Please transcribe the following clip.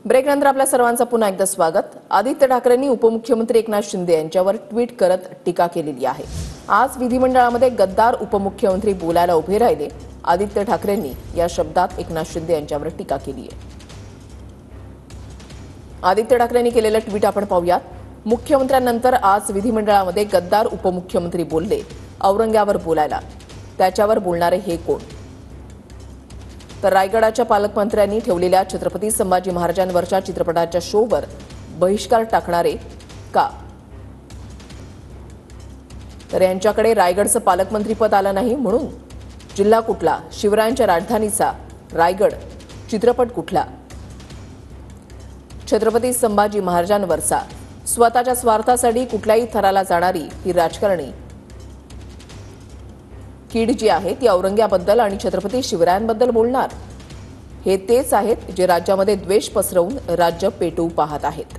ब्रेकनंतर आपल्या सर्वांचं पुन्हा एकदा स्वागत। आदित्य ठाकरेंनी उपमुख्यमंत्री एकनाथ शिंदे यांच्यावर ट्विट करत टीका केलेली आहे। आज विधिमंडळामध्ये गद्दार उपमुख्यमंत्री बोलायला उभे राहिले। आदित्य ठाकरेंनी या शब्दात एकनाथ शिंदे यांच्यावर टीका केली आहे। आदित्य ठाकरेंनी केलेलं ट्विट आपण पाहूयात। मुख्यमंत्र्यांनंतर आज विधिमंडळामध्ये गद्दार उपमुख्यमंत्री बोलले, औरंग्यावर बोलायला, त्याच्यावर बोलणारे हे कोण? तर रायगडाच्या पालकमंत्र्यांनी ठेवलेल्या छत्रपती संभाजी महाराजांवरच्या चित्रपटाच्या शोवर बहिष्कार टाकणारे का? तर यांच्याकडे रायगडचं पालकमंत्रीपद आलं नाही म्हणून? जिल्हा कुठला? शिवरायांच्या राजधानीचा रायगड। चित्रपट कुठला? छत्रपती संभाजी महाराजांवरचा। स्वतःच्या स्वार्थासाठी कुठल्याही थराला जाणारी ही राजकारणी कीड जी आहे ती औरंग्याबद्दल आणि छत्रपती शिवरायांबद्दल बोलणार। हे तेच आहेत जे राज्यामध्ये द्वेष पसरवून राज्य पेटवू पाहत आहेत।